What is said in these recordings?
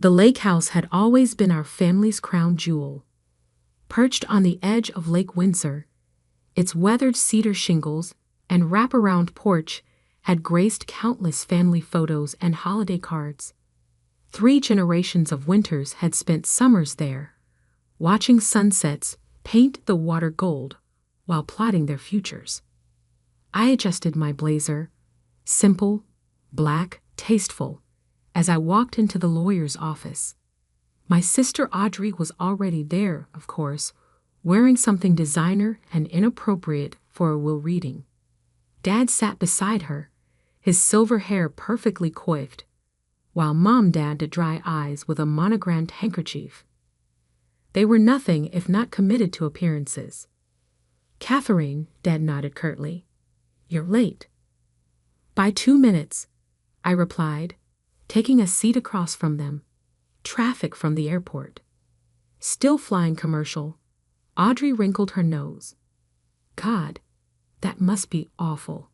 The lake house had always been our family's crown jewel. Perched on the edge of Lake Windsor, its weathered cedar shingles and wraparound porch had graced countless family photos and holiday cards. 3 generations of Winters had spent summers there, watching sunsets paint the water gold while plotting their futures. I adjusted my blazer, simple, black, tasteful, as I walked into the lawyer's office. My sister Audrey was already there, of course, wearing something designer and inappropriate for a will reading. Dad sat beside her, his silver hair perfectly coiffed, while Mom dabbed at dry eyes with a monogrammed handkerchief. They were nothing if not committed to appearances. "Catherine," Dad nodded curtly, "you're late." "By 2 minutes," I replied, taking a seat across from them. Traffic from the airport. Still flying commercial. Audrey wrinkled her nose. God, that must be awful.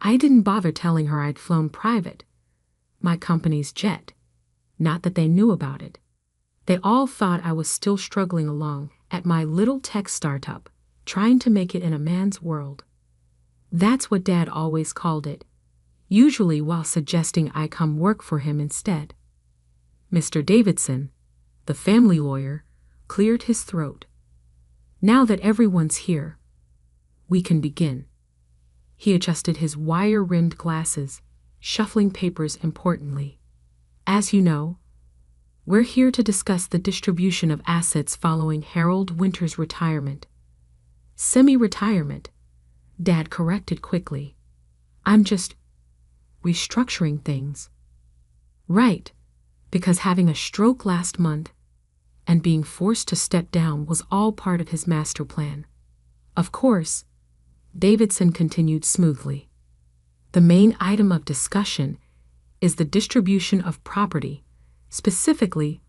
I didn't bother telling her I'd flown private, my company's jet. Not that they knew about it. They all thought I was still struggling along at my little tech startup, trying to make it in a man's world. That's what Dad always called it, usually while suggesting I come work for him instead. Mr. Davidson, the family lawyer, cleared his throat. "Now that everyone's here, we can begin." He adjusted his wire-rimmed glasses, shuffling papers importantly. "As you know, we're here to discuss the distribution of assets following Harold Winter's retirement." "Semi-retirement," Dad corrected quickly. "I'm just restructuring things." "Right, because having a stroke last month and being forced to step down was all part of his master plan. Of course," Davidson continued smoothly, "the main item of discussion is the distribution of property, specifically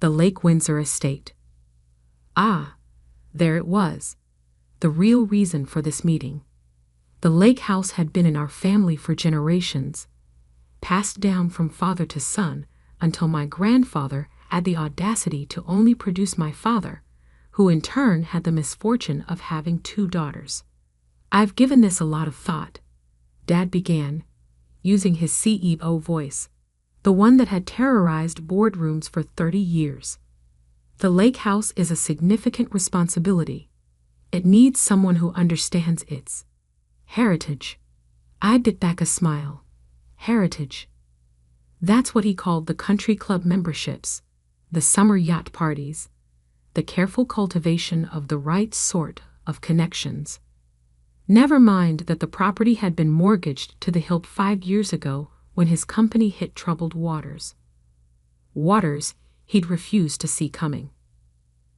the Lake Windsor estate." Ah, there it was, the real reason for this meeting. The lake house had been in our family for generations, passed down from father to son until my grandfather had the audacity to only produce my father, who in turn had the misfortune of having 2 daughters. "I've given this a lot of thought," Dad began, using his CEO voice, the one that had terrorized boardrooms for 30 years. "The lake house is a significant responsibility. It needs someone who understands its heritage." I bit back a smile. Heritage. That's what he called the country club memberships, the summer yacht parties, the careful cultivation of the right sort of connections. Never mind that the property had been mortgaged to the hilt 5 years ago when his company hit troubled waters. Waters he'd refused to see coming.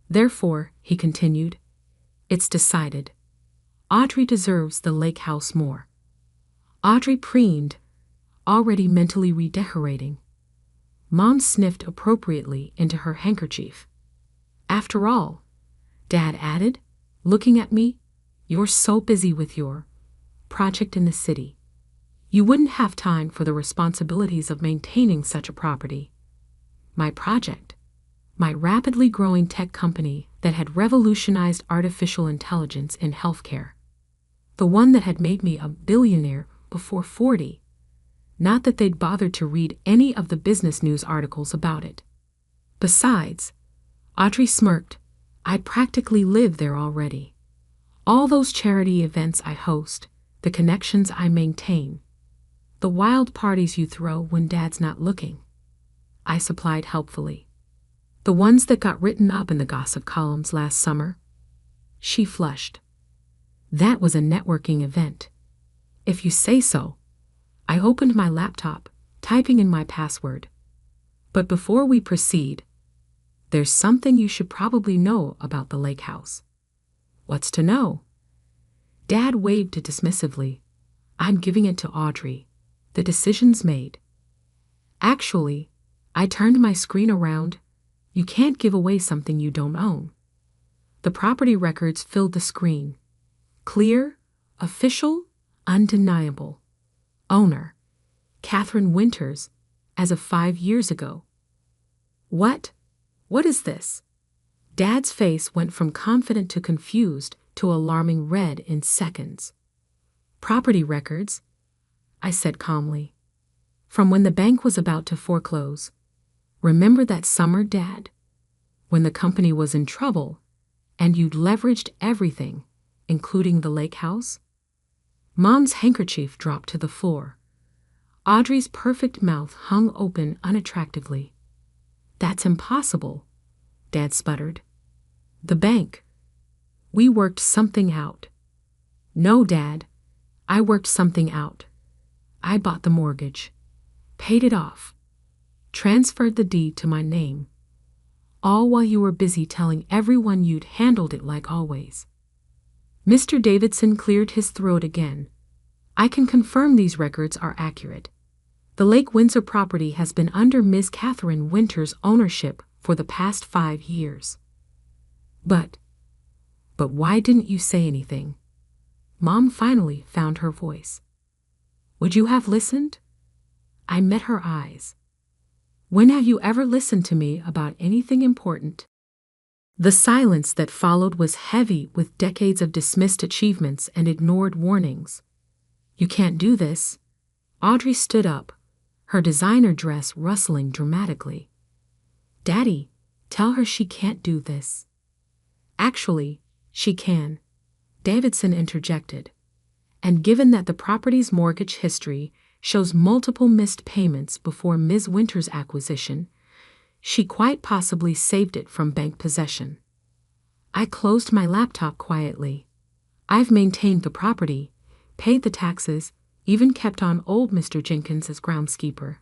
"Therefore," he continued, "it's decided. Audrey deserves the lake house more." Audrey preened, already mentally redecorating. Mom sniffed appropriately into her handkerchief. "After all," Dad added, looking at me, "you're so busy with your project in the city. You wouldn't have time for the responsibilities of maintaining such a property." My project, my rapidly growing tech company that had revolutionized artificial intelligence in healthcare. The one that had made me a billionaire before 40. Not that they'd bothered to read any of the business news articles about it. Besides, Audrey smirked, I practically live there already. All those charity events I host, the connections I maintain, the wild parties you throw when Dad's not looking, I supplied helpfully. The ones that got written up in the gossip columns last summer. She flushed. That was a networking event. If you say so. I opened my laptop, typing in my password. But before we proceed, there's something you should probably know about the lake house. What's to know? Dad waved it dismissively. I'm giving it to Audrey. The decision's made. Actually, I turned my screen around. You can't give away something you don't own. The property records filled the screen. Clear, official, undeniable. Owner, Catherine Winters, as of 5 years ago. What? What is this? Dad's face went from confident to confused to alarming red in seconds. Property records, I said calmly. From when the bank was about to foreclose. Remember that summer, Dad? When the company was in trouble and you'd leveraged everything, including the lake house? Mom's handkerchief dropped to the floor. Audrey's perfect mouth hung open unattractively. That's impossible, Dad sputtered. The bank. We worked something out. No, Dad. I worked something out. I bought the mortgage, paid it off, transferred the deed to my name, all while you were busy telling everyone you'd handled it like always. Mr. Davidson cleared his throat again. I can confirm these records are accurate. The Lake Windsor property has been under Ms. Catherine Winter's ownership for the past 5 years. But why didn't you say anything? Mom finally found her voice. Would you have listened? I met her eyes. When have you ever listened to me about anything important? The silence that followed was heavy with decades of dismissed achievements and ignored warnings. You can't do this. Audrey stood up, her designer dress rustling dramatically. Daddy, tell her she can't do this. Actually, she can, Davidson interjected. And given that the property's mortgage history shows multiple missed payments before Ms. Winter's acquisition, she quite possibly saved it from bank possession. I closed my laptop quietly. I've maintained the property, paid the taxes, even kept on old Mr. Jenkins as groundskeeper.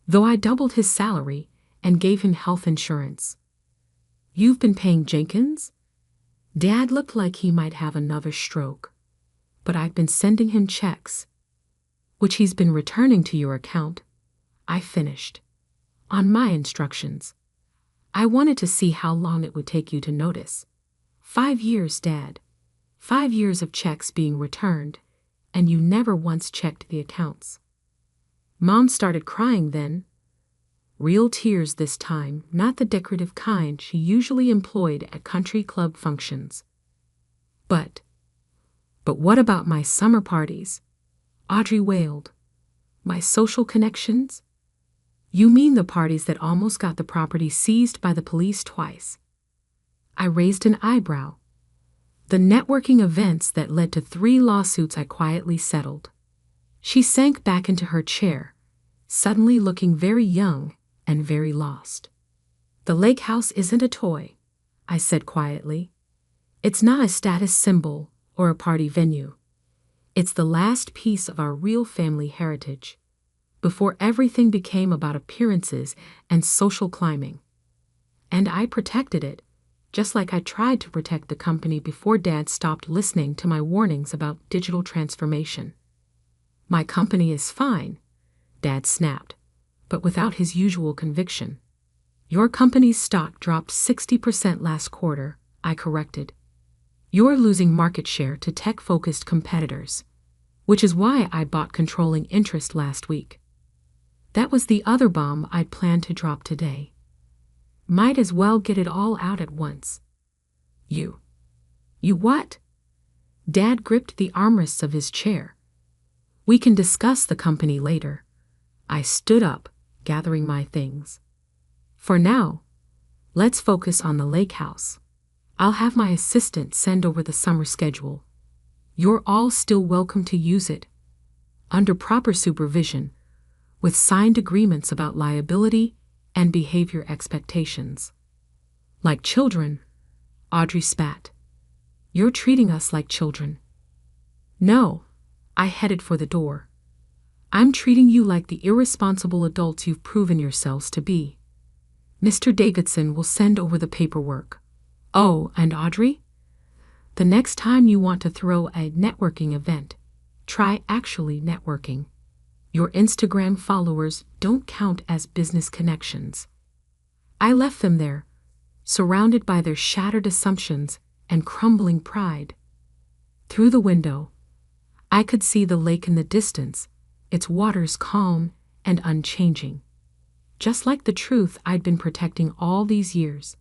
Though I doubled his salary and gave him health insurance. You've been paying Jenkins? Dad looked like he might have another stroke. But I've been sending him checks, which he's been returning to your account. I finished. On my instructions. I wanted to see how long it would take you to notice. 5 years, Dad. 5 years of checks being returned, and you never once checked the accounts. Mom started crying then. Real tears this time, not the decorative kind she usually employed at country club functions. But what about my summer parties? Audrey wailed. My social connections? You mean the parties that almost got the property seized by the police twice? I raised an eyebrow. The networking events that led to 3 lawsuits I quietly settled. She sank back into her chair, suddenly looking very young and very lost. The lake house isn't a toy, I said quietly. It's not a status symbol or a party venue. It's the last piece of our real family heritage, before everything became about appearances and social climbing. And I protected it, just like I tried to protect the company before Dad stopped listening to my warnings about digital transformation. My company is fine, Dad snapped, but without his usual conviction. Your company's stock dropped 60% last quarter, I corrected. You're losing market share to tech-focused competitors, which is why I bought controlling interest last week. That was the other bomb I'd planned to drop today. Might as well get it all out at once. You what? Dad gripped the armrests of his chair. We can discuss the company later. I stood up, gathering my things. For now, let's focus on the lake house. I'll have my assistant send over the summer schedule. You're all still welcome to use it, under proper supervision, with signed agreements about liability and behavior expectations. Like children, Audrey spat. You're treating us like children. No, I headed for the door. I'm treating you like the irresponsible adults you've proven yourselves to be. Mr. Davidson will send over the paperwork. Oh, and Audrey? The next time you want to throw a networking event, try actually networking. Your Instagram followers don't count as business connections. I left them there, surrounded by their shattered assumptions and crumbling pride. Through the window, I could see the lake in the distance, its waters calm and unchanging. just like the truth I'd been protecting all these years.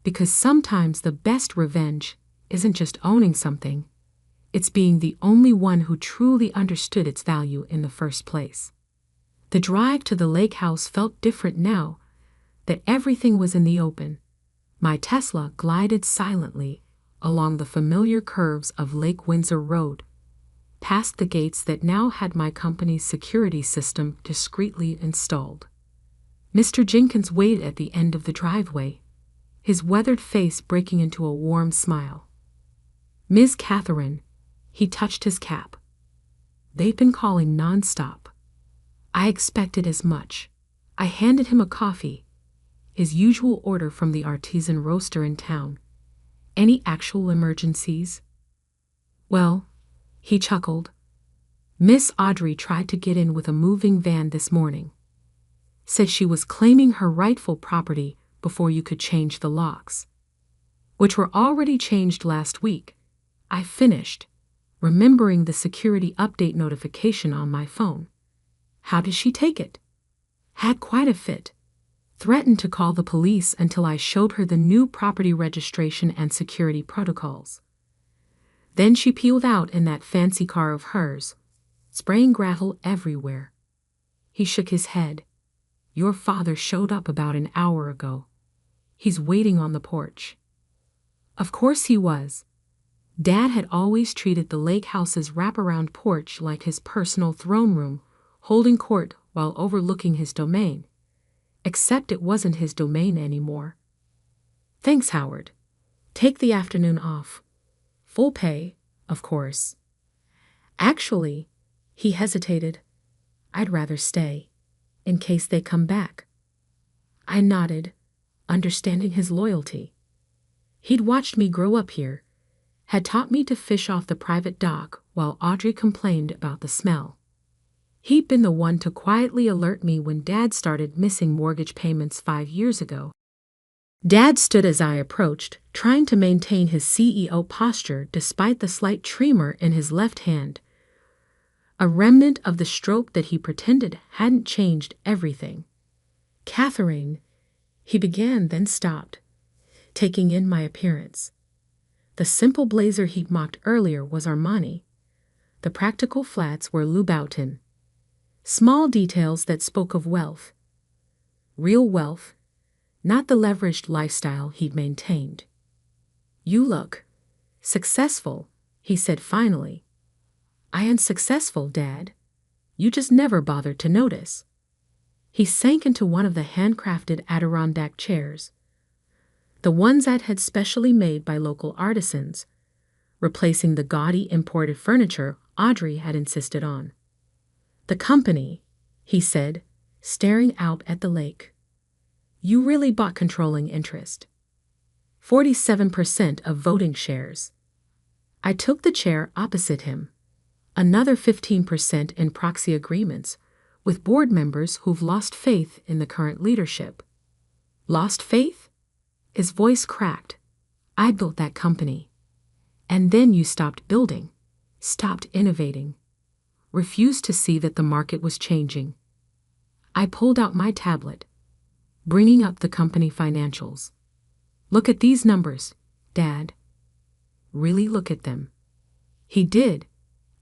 Because sometimes the best revenge isn't just owning something, it's being the only one who truly understood its value in the first place. The drive to the lake house felt different now that everything was in the open. My Tesla glided silently along the familiar curves of Lake Windsor Road, past the gates that now had my company's security system discreetly installed. Mr. Jenkins waited at the end of the driveway, his weathered face breaking into a warm smile. "Ms. Catherine," he touched his cap. They'd been calling nonstop. I expected as much. I handed him a coffee, his usual order from the artisan roaster in town. "Any actual emergencies?" "Well," he chuckled, "Miss Audrey tried to get in with a moving van this morning. Said she was claiming her rightful property before you could change the locks, which were already changed last week," I finished, remembering the security update notification on my phone. "How did she take it?" "Had quite a fit. Threatened to call the police until I showed her the new property registration and security protocols. Then she peeled out in that fancy car of hers, spraying gravel everywhere." He shook his head. "Your father showed up about an hour ago. He's waiting on the porch." Of course he was. Dad had always treated the lake house's wraparound porch like his personal throne room, holding court while overlooking his domain. Except it wasn't his domain anymore. "Thanks, Howard. Take the afternoon off. Full pay, of course." "Actually," he hesitated, "I'd rather stay, in case they come back." I nodded, understanding his loyalty. He'd watched me grow up here, had taught me to fish off the private dock while Audrey complained about the smell. He'd been the one to quietly alert me when Dad started missing mortgage payments 5 years ago. Dad stood as I approached, trying to maintain his CEO posture despite the slight tremor in his left hand, a remnant of the stroke that he pretended hadn't changed everything. "Catherine," he began, then stopped, taking in my appearance. The simple blazer he'd mocked earlier was Armani. The practical flats were Louboutin. Small details that spoke of wealth. Real wealth, not the leveraged lifestyle he'd maintained. "You look successful," he said finally. "I am successful, Dad. You just never bothered to notice." He sank into one of the handcrafted Adirondack chairs, the ones I'd had specially made by local artisans, replacing the gaudy imported furniture Audrey had insisted on. "The company," he said, staring out at the lake. "You really bought controlling interest. 47% of voting shares." I took the chair opposite him. Another 15% in proxy agreements with board members who've lost faith in the current leadership. "Lost faith?" His voice cracked. "I built that company. And then you stopped building, stopped innovating, refused to see that the market was changing." I pulled out my tablet, bringing up the company financials. "Look at these numbers, Dad." "Really look at them." He did,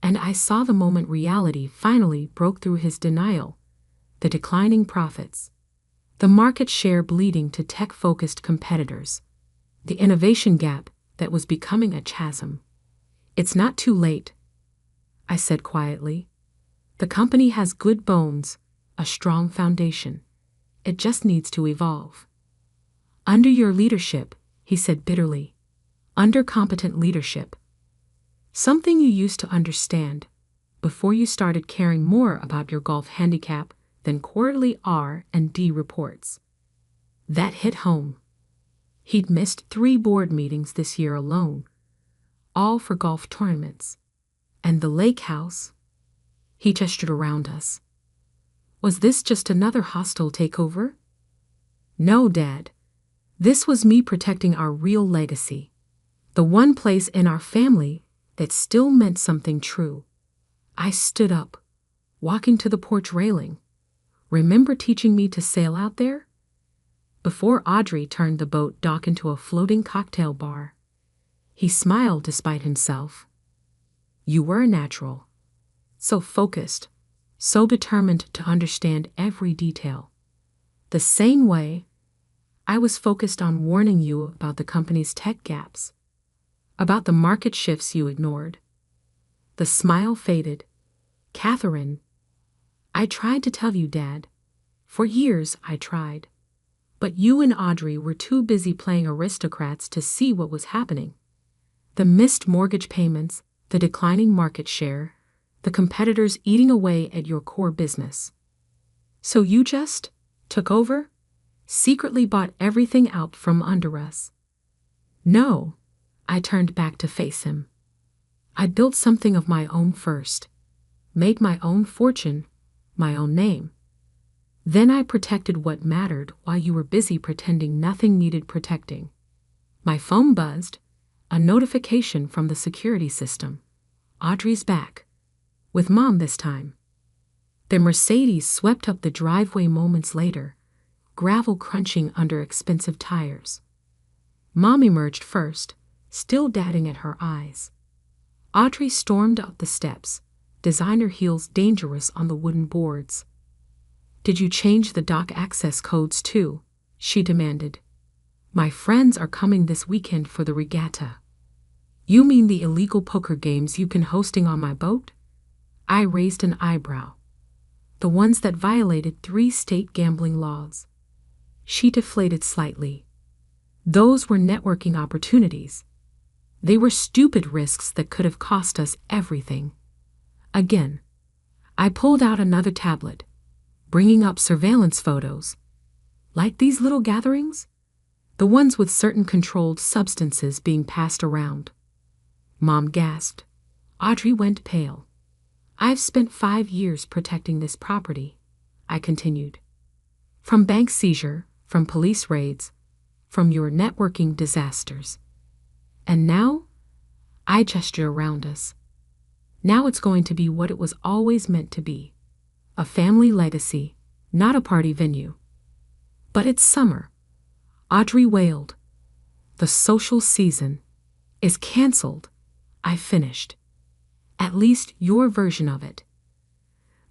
and I saw the moment reality finally broke through his denial. The declining profits, the market share bleeding to tech-focused competitors, the innovation gap that was becoming a chasm. "It's not too late," I said quietly. "The company has good bones, a strong foundation. It just needs to evolve." "Under your leadership," he said bitterly. "Under competent leadership. Something you used to understand before you started caring more about your golf handicap than quarterly R&D reports." That hit home. He'd missed 3 board meetings this year alone, all for golf tournaments. And the lake house, he gestured around us. Was this just another hostile takeover? No, Dad. This was me protecting our real legacy. The one place in our family that still meant something true. I stood up, walking to the porch railing, Remember teaching me to sail out there? Before Audrey turned the boat dock into a floating cocktail bar, he smiled despite himself. You were a natural. So focused, so determined to understand every detail. The same way I was focused on warning you about the company's tech gaps, about the market shifts you ignored. The smile faded. Catherine, I tried to tell you, Dad. For years I tried. But you and Audrey were too busy playing aristocrats to see what was happening. The missed mortgage payments, the declining market share, the competitors eating away at your core business. So you just took over? Secretly bought everything out from under us? No, I turned back to face him. I built something of my own first, made my own fortune, my own name. Then I protected what mattered while you were busy pretending nothing needed protecting. My phone buzzed, a notification from the security system. Audrey's back. With Mom this time. The Mercedes swept up the driveway moments later, gravel crunching under expensive tires. Mom emerged first, still dadding at her eyes. Audrey stormed up the steps, designer heels dangerous on the wooden boards. Did you change the dock access codes too? She demanded. My friends are coming this weekend for the regatta. You mean the illegal poker games you've been hosting on my boat? I raised an eyebrow. The ones that violated 3 state gambling laws. She deflated slightly. Those were networking opportunities. They were stupid risks that could have cost us everything. Again, I pulled out another tablet, bringing up surveillance photos. Like these little gatherings? The ones with certain controlled substances being passed around. Mom gasped. Audrey went pale. I've spent 5 years protecting this property, I continued. From bank seizure, from police raids, from your networking disasters. And now, I gestured around us. Now it's going to be what it was always meant to be. A family legacy, not a party venue. But it's summer. Audrey wailed. The social season is canceled. I finished. At least your version of it.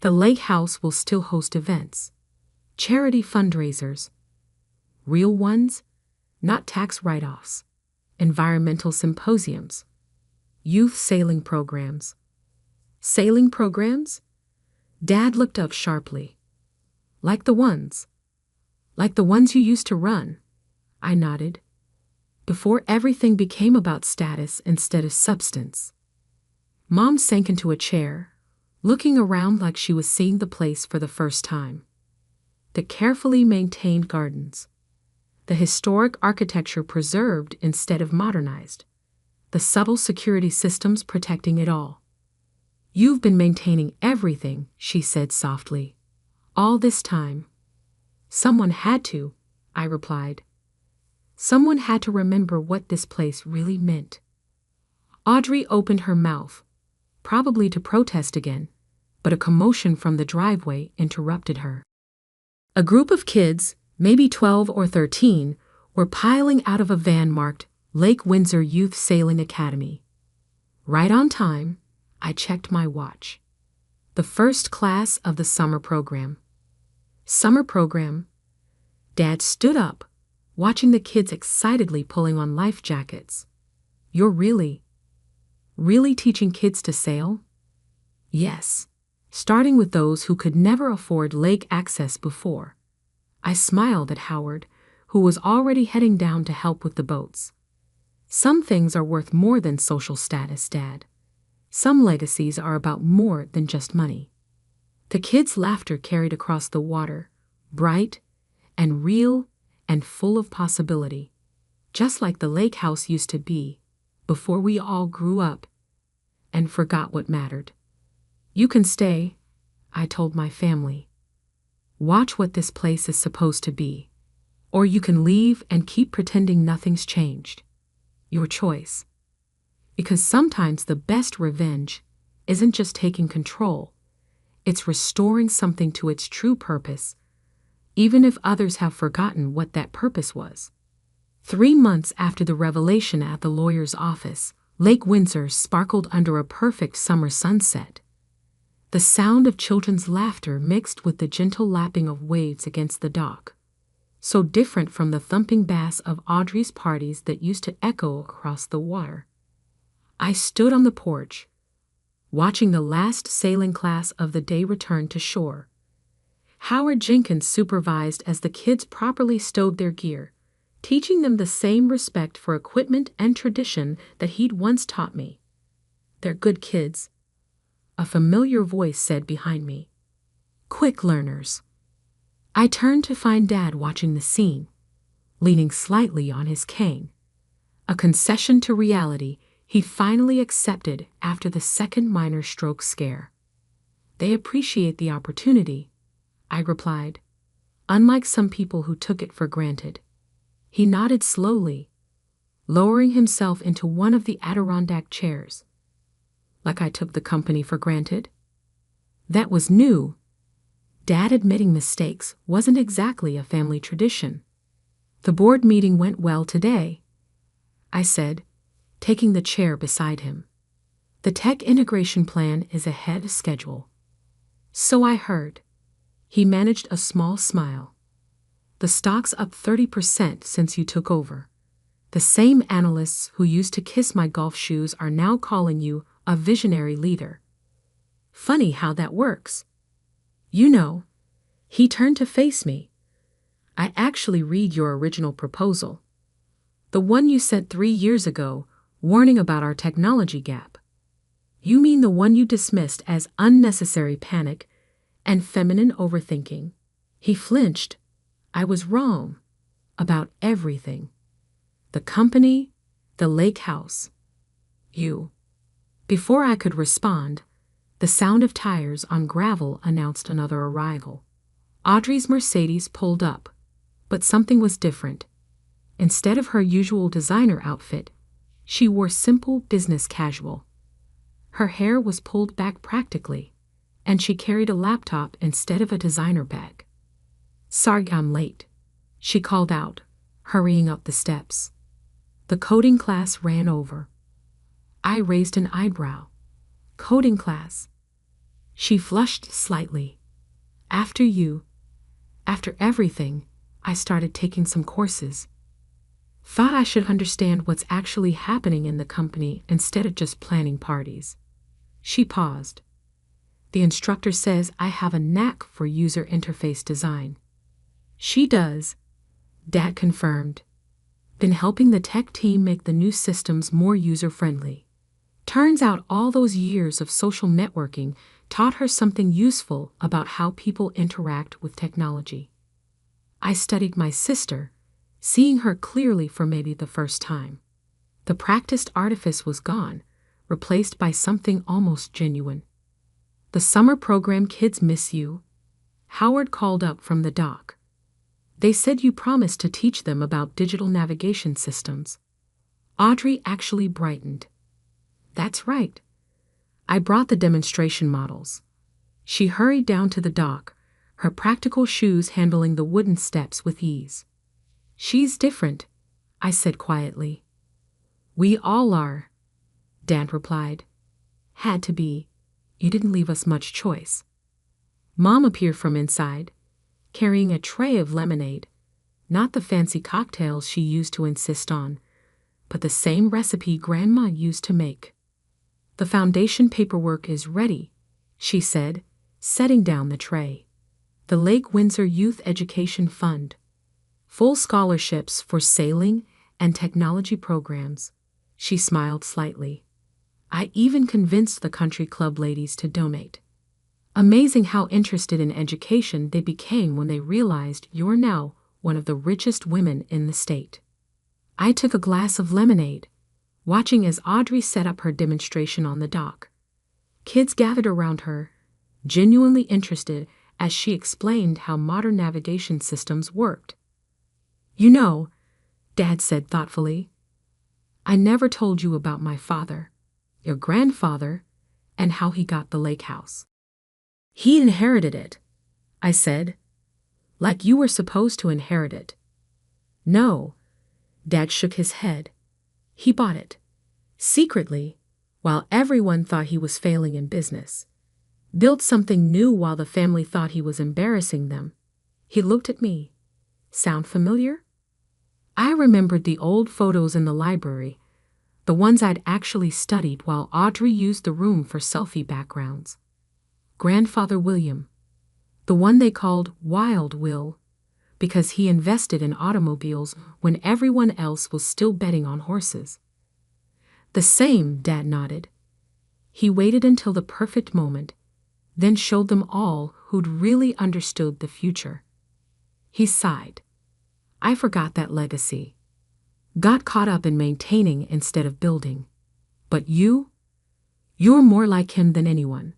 The lake house will still host events. Charity fundraisers. Real ones, not tax write-offs. Environmental symposiums. Youth sailing programs. Sailing programs? Dad looked up sharply. Like the ones you used to run. I nodded. Before everything became about status instead of substance. Mom sank into a chair, looking around like she was seeing the place for the first time. The carefully maintained gardens. The historic architecture preserved instead of modernized. The subtle security systems protecting it all. You've been maintaining everything, she said softly. All this time. Someone had to, I replied. Someone had to remember what this place really meant. Audrey opened her mouth, probably to protest again, but a commotion from the driveway interrupted her. A group of kids, maybe 12 or 13, were piling out of a van marked Lake Windsor Youth Sailing Academy. Right on time, I checked my watch. The first class of the summer program. Summer program? Dad stood up, watching the kids excitedly pulling on life jackets. You're really teaching kids to sail? Yes, starting with those who could never afford lake access before. I smiled at Howard, who was already heading down to help with the boats. Some things are worth more than social status, Dad. Some legacies are about more than just money. The kids' laughter carried across the water, bright and real and full of possibility, just like the lake house used to be, before we all grew up and forgot what mattered. You can stay, I told my family. Watch what this place is supposed to be. Or you can leave and keep pretending nothing's changed. Your choice. Because sometimes the best revenge isn't just taking control, It's restoring something to its true purpose, even if others have forgotten what that purpose was. 3 months after the revelation at the lawyer's office, Lake Windsor sparkled under a perfect summer sunset. The sound of children's laughter mixed with the gentle lapping of waves against the dock, so different from the thumping bass of Audrey's parties that used to echo across the water. I stood on the porch, watching the last sailing class of the day return to shore. Howard Jenkins supervised as the kids properly stowed their gear, teaching them the same respect for equipment and tradition that he'd once taught me. "They're good kids," a familiar voice said behind me. "Quick learners." I turned to find Dad watching the scene, leaning slightly on his cane, a concession to reality he finally accepted after the second minor stroke scare. "They appreciate the opportunity," I replied, unlike some people who took it for granted. He nodded slowly, lowering himself into one of the Adirondack chairs. "Like I took the company for granted?" That was new. Dad admitting mistakes wasn't exactly a family tradition. "The board meeting went well today," I said, taking the chair beside him. "The tech integration plan is ahead of schedule." "So I heard." He managed a small smile. "The stock's up 30% since you took over. The same analysts who used to kiss my golf shoes are now calling you a visionary leader." "Funny how that works." "You know," he turned to face me, "I actually read your original proposal. The one you sent 3 years ago, warning about our technology gap." "You mean the one you dismissed as unnecessary panic and feminine overthinking?" He flinched. "I was wrong. About everything. The company, the lake house. You." Before I could respond, the sound of tires on gravel announced another arrival. Audrey's Mercedes pulled up, but something was different. Instead of her usual designer outfit, she wore simple business casual. Her hair was pulled back practically, and she carried a laptop instead of a designer bag. "Sorry I'm late," she called out, hurrying up the steps. "The coding class ran over." I raised an eyebrow. "Coding class?" She flushed slightly. "After you. After everything, I started taking some courses. Thought I should understand what's actually happening in the company instead of just planning parties." She paused. "The instructor says I have a knack for user interface design." "She does," Dad confirmed. "Been helping the tech team make the new systems more user-friendly. Turns out all those years of social networking taught her something useful about how people interact with technology." I studied my sister, seeing her clearly for maybe the first time. The practiced artifice was gone, replaced by something almost genuine. "The summer program kids miss you," Howard called up from the dock. "They said you promised to teach them about digital navigation systems." Audrey actually brightened. "That's right. I brought the demonstration models." She hurried down to the dock, her practical shoes handling the wooden steps with ease. "She's different," I said quietly. "We all are," Dad replied. "Had to be. You didn't leave us much choice." Mom appeared from inside, carrying a tray of lemonade, not the fancy cocktails she used to insist on, but the same recipe Grandma used to make. "The foundation paperwork is ready," she said, setting down the tray. "The Lake Windsor Youth Education Fund. Full scholarships for sailing and technology programs." She smiled slightly. "I even convinced the country club ladies to donate." Amazing how interested in education they became when they realized you're now one of the richest women in the state. I took a glass of lemonade, watching as Audrey set up her demonstration on the dock. Kids gathered around her, genuinely interested as she explained how modern navigation systems worked. "You know," Dad said thoughtfully, "I never told you about my father, your grandfather, and how he got the lake house." He inherited it, I said. Like you were supposed to inherit it. No, Dad shook his head. He bought it. Secretly, while everyone thought he was failing in business. Built something new while the family thought he was embarrassing them. He looked at me. Sound familiar? I remembered the old photos in the library, the ones I'd actually studied while Audrey used the room for selfie backgrounds. Grandfather William, the one they called Wild Will, because he invested in automobiles when everyone else was still betting on horses. The same, Dad nodded. He waited until the perfect moment, then showed them all who'd really understood the future. He sighed. I forgot that legacy. Got caught up in maintaining instead of building. But you're more like him than anyone.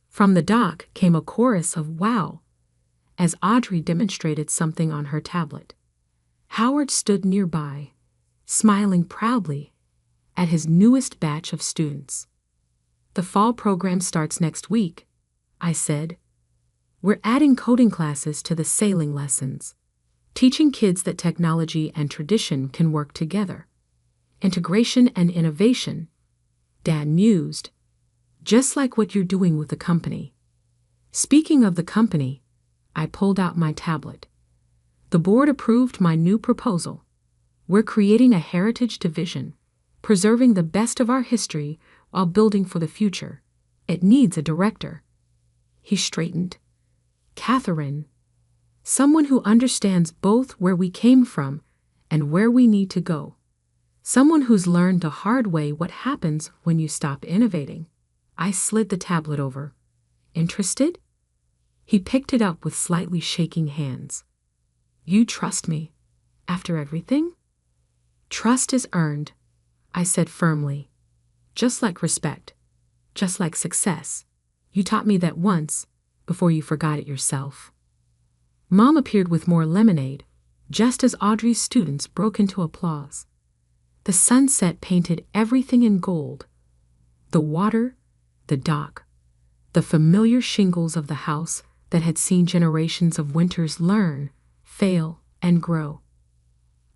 From the dock came a chorus of wow, as Audrey demonstrated something on her tablet. Howard stood nearby, smiling proudly at his newest batch of students. The fall program starts next week, I said. We're adding coding classes to the sailing lessons, teaching kids that technology and tradition can work together. Integration and innovation, Dad mused, just like what you're doing with the company. Speaking of the company, I pulled out my tablet. The board approved my new proposal. We're creating a heritage division, preserving the best of our history while building for the future. It needs a director. He straightened. Catherine, someone who understands both where we came from and where we need to go. Someone who's learned the hard way what happens when you stop innovating. I slid the tablet over. Interested? He picked it up with slightly shaking hands. You trust me, after everything? Trust is earned, I said firmly. Just like respect, just like success. You taught me that once, before you forgot it yourself. Mom appeared with more lemonade, just as Audrey's students broke into applause. The sunset painted everything in gold. The water, the dock, the familiar shingles of the house that had seen generations of winters learn, fail, and grow.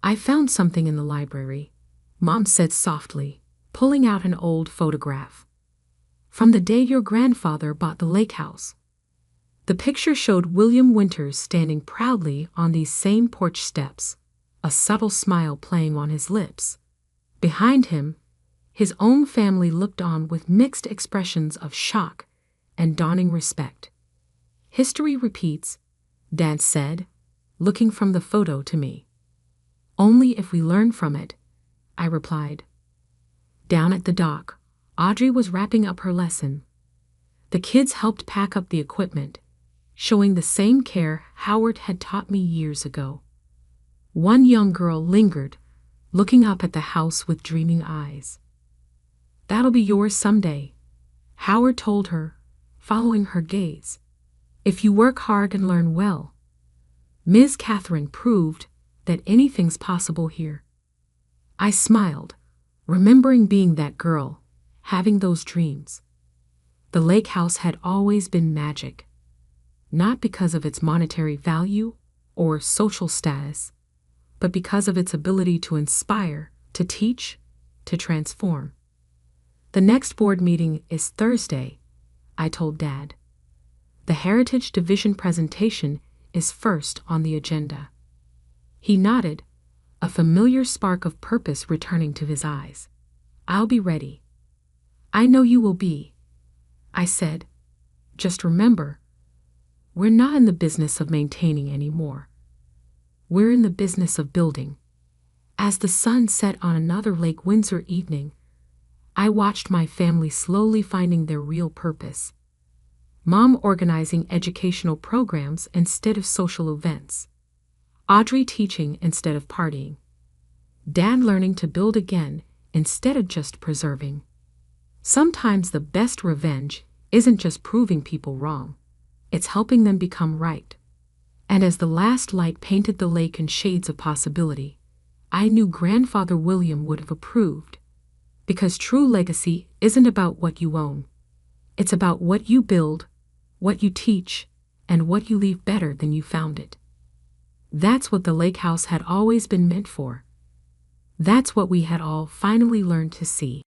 I found something in the library, Mom said softly, pulling out an old photograph. From the day your grandfather bought the lake house. The picture showed William Winters standing proudly on these same porch steps, a subtle smile playing on his lips. Behind him, his own family looked on with mixed expressions of shock and dawning respect. History repeats, Dad said, looking from the photo to me. Only if we learn from it, I replied. Down at the dock, Audrey was wrapping up her lesson. The kids helped pack up the equipment, showing the same care Howard had taught me years ago. One young girl lingered, looking up at the house with dreaming eyes. That'll be yours someday, Howard told her, following her gaze. If you work hard and learn well. Ms. Catherine proved that anything's possible here. I smiled, remembering being that girl, having those dreams. The lake house had always been magic, not because of its monetary value or social status, but because of its ability to inspire, to teach, to transform. The next board meeting is Thursday, I told Dad. The Heritage Division presentation is first on the agenda. He nodded, a familiar spark of purpose returning to his eyes. I'll be ready. I know you will be, I said. Just remember, we're not in the business of maintaining anymore. We're in the business of building. As the sun set on another Lake Windsor evening, I watched my family slowly finding their real purpose. Mom organizing educational programs instead of social events. Audrey teaching instead of partying. Dad learning to build again instead of just preserving. Sometimes the best revenge isn't just proving people wrong. It's helping them become right. And as the last light painted the lake in shades of possibility, I knew Grandfather William would have approved. Because true legacy isn't about what you own. It's about what you build, what you teach, and what you leave better than you found it. That's what the lake house had always been meant for. That's what we had all finally learned to see.